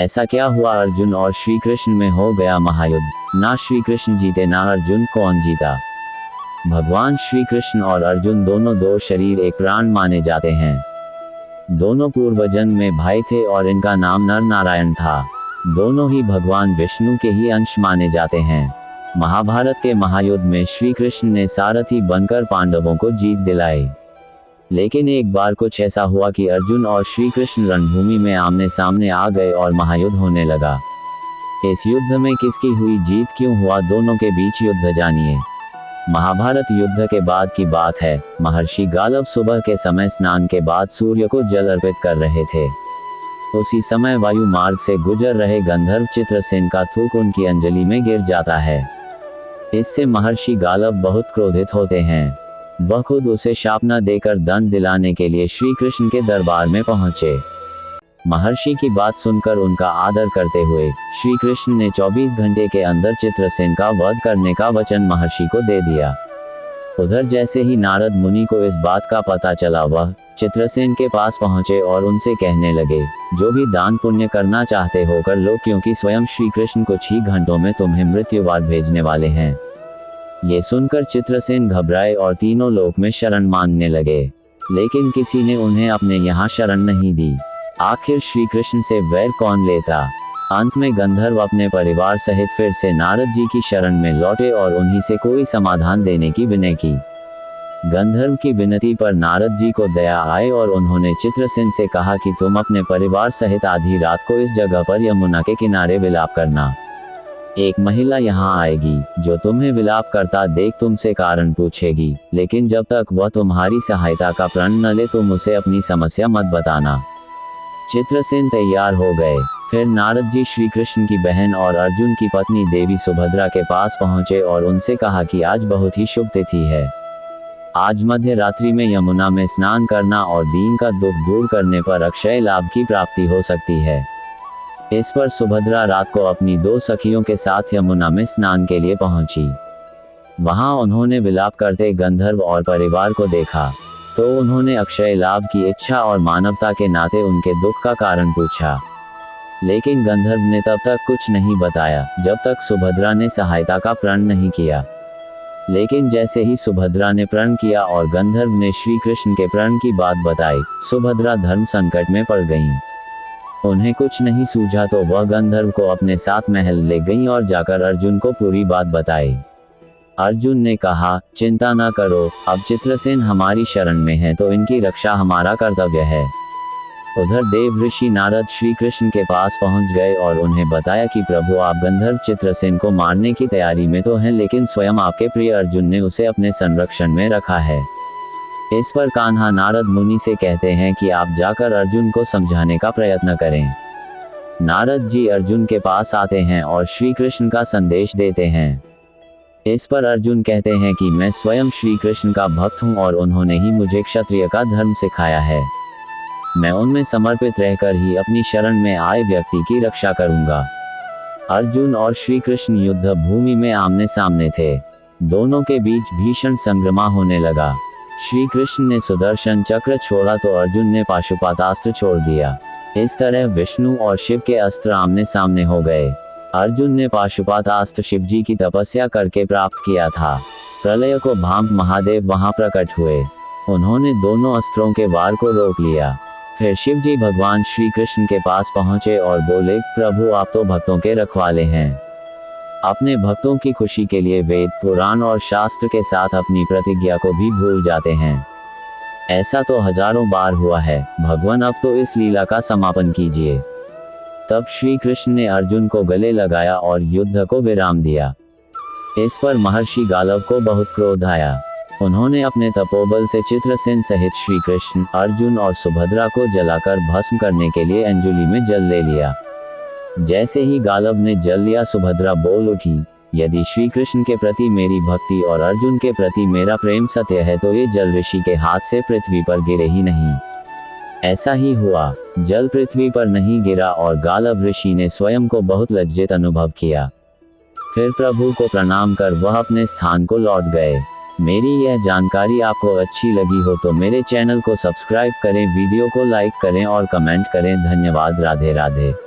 ऐसा क्या हुआ, अर्जुन और श्री कृष्ण में हो गया महायुद्ध। ना श्री कृष्ण जीते ना अर्जुन, कौन जीता। भगवान श्री कृष्ण और अर्जुन दोनों दो शरीर एक प्राण माने जाते हैं। दोनों पूर्व जन्म में भाई थे और इनका नाम नर नारायण था। दोनों ही भगवान विष्णु के ही अंश माने जाते हैं। महाभारत के महायुद्ध में श्री कृष्ण ने सारथी बनकर पांडवों को जीत दिलाई। लेकिन एक बार कुछ ऐसा हुआ कि अर्जुन और श्री कृष्ण रणभूमि में आमने सामने आ गए और महायुद्ध होने लगा। इस युद्ध में किसकी हुई जीत, क्यों हुआ दोनों के बीच युद्ध, जानिए। महाभारत युद्ध के बाद की बात है। महर्षि गालव सुबह के समय स्नान के बाद सूर्य को जल अर्पित कर रहे थे। उसी समय वायु मार्ग से गुजर रहे गंधर्व चित्रसेन का थूक उनकी अंजलि में गिर जाता है। इससे महर्षि गालव बहुत क्रोधित होते हैं। वह खुद उसे शाप न देकर दंड दिलाने के लिए श्री कृष्ण के दरबार में पहुंचे। महर्षि की बात सुनकर उनका आदर करते हुए श्री कृष्ण ने 24 घंटे के अंदर चित्रसेन का वध करने का वचन महर्षि को दे दिया। उधर जैसे ही नारद मुनि को इस बात का पता चला, वह चित्रसेन के पास पहुंचे और उनसे कहने लगे, जो भी दान पुण्य करना चाहते हो कर लो, क्योंकि स्वयं श्री कृष्ण कुछ ही घंटों में तुम्हें मृत्युवार भेजने वाले हैं। ये सुनकर चित्रसेन घबराए और तीनों लोक में शरण मांगने लगे, लेकिन किसी ने उन्हें अपने यहाँ शरण नहीं दी। आखिर श्री कृष्ण से वैर कौन लेता। अंत में गंधर्व अपने परिवार सहित फिर से नारद जी की शरण में लौटे और उन्हीं से कोई समाधान देने की विनय की। गंधर्व की विनती पर नारद जी को दया आए और उन्होंने चित्रसेन से कहा कि तुम अपने परिवार सहित आधी रात को इस जगह पर यमुना के किनारे विलाप करना। एक महिला यहाँ आएगी जो तुम्हें विलाप करता देख तुमसे कारण पूछेगी, लेकिन जब तक वह तुम्हारी सहायता का प्रण न ले तुम उसे अपनी समस्या मत बताना। चित्रसेन तैयार हो गए। फिर नारद जी श्री कृष्ण की बहन और अर्जुन की पत्नी देवी सुभद्रा के पास पहुंचे और उनसे कहा कि आज बहुत ही शुभ तिथि है। आज मध्य रात्रि में यमुना में स्नान करना और दीन का दुख दूर करने पर अक्षय लाभ की प्राप्ति हो सकती है। इस पर सुभद्रा रात को अपनी दो सखियों के साथ यमुना में स्नान के लिए पहुंची। वहां उन्होंने विलाप करते गंधर्व और परिवार को देखा, तो उन्होंने अक्षय लाभ की इच्छा और मानवता के नाते उनके दुख का कारण पूछा। लेकिन गंधर्व ने तब तक कुछ नहीं बताया जब तक सुभद्रा ने सहायता का प्रण नहीं किया। लेकिन जैसे ही सुभद्रा ने प्रण किया और गंधर्व ने श्री कृष्ण के प्रण की बात बताई, सुभद्रा धर्म संकट में पड़ गईं। उन्हें कुछ नहीं सूझा तो वह गंधर्व को अपने साथ महल ले गईं और जाकर अर्जुन को पूरी बात बताई। अर्जुन ने कहा, चिंता न करो, अब चित्रसेन हमारी शरण में है तो इनकी रक्षा हमारा कर्तव्य है। उधर देव ऋषि नारद श्री कृष्ण के पास पहुंच गए और उन्हें बताया कि प्रभु, आप गंधर्व चित्रसेन को मारने की तैयारी में तो हैं, लेकिन स्वयं आपके प्रिय अर्जुन ने उसे अपने संरक्षण में रखा है। इस पर कान्हा नारद मुनि से कहते हैं कि आप जाकर अर्जुन को समझाने का प्रयत्न करें। नारद जी अर्जुन के पास आते हैं और श्री कृष्ण का संदेश देते हैं। इस पर अर्जुन कहते हैं कि मैं स्वयं श्री कृष्ण का भक्त हूँ और उन्होंने ही मुझे क्षत्रिय का धर्म सिखाया है। मैं उनमें समर्पित रहकर ही अपनी शरण में आए व्यक्ति की रक्षा करूंगा। अर्जुन और श्री कृष्ण युद्ध भूमि में आमने सामने थे। दोनों के बीच भीषण संग्राम होने लगा। श्री कृष्ण ने सुदर्शन चक्र छोड़ा तो अर्जुन ने पाशुपतास्त्र छोड़ दिया। इस तरह विष्णु और शिव के अस्त्र आमने सामने हो गए। अर्जुन ने पाशुपतास्त्र शिवजी की तपस्या करके प्राप्त किया था। प्रलय को भांप महादेव वहां प्रकट हुए। उन्होंने दोनों अस्त्रों के वार को रोक लिया। फिर शिवजी भगवान श्री कृष्ण के पास पहुंचे और बोले, प्रभु, आप तो भक्तों के रखवाले हैं। अपने भक्तों की खुशी के लिए वेद, पुराण और शास्त्र के साथ अपनी प्रतिज्ञा को भी भूल जाते हैं। ऐसा तो हजारों बार हुआ है। भगवान, अब तो इस लीला का समापन कीजिए। तब श्री कृष्ण ने अर्जुन को गले लगाया और युद्ध को विराम दिया। इस पर महर्षि गालव को बहुत क्रोध आया। उन्होंने अपने तपोबल से चित्रसेन सहित श्री कृष्ण, अर्जुन और सुभद्रा को जलाकर भस्म करने के लिए अंजलि में जल ले लिया। जैसे ही गालव ने जल लिया, सुभद्रा बोल उठी, यदि श्री कृष्ण के प्रति मेरी भक्ति और अर्जुन के प्रति मेरा प्रेम सत्य है तो ये जल ऋषि के हाथ से पृथ्वी पर गिरे ही नहीं। ऐसा ही हुआ। जल पृथ्वी पर नहीं गिरा और गालव ऋषि ने स्वयं को बहुत लज्जित अनुभव किया। फिर प्रभु को प्रणाम कर वह अपने स्थान को लौट गए। मेरी यह जानकारी आपको अच्छी लगी हो तो मेरे चैनल को सब्सक्राइब करें, वीडियो को लाइक करें और कमेंट करें। धन्यवाद। राधे राधे।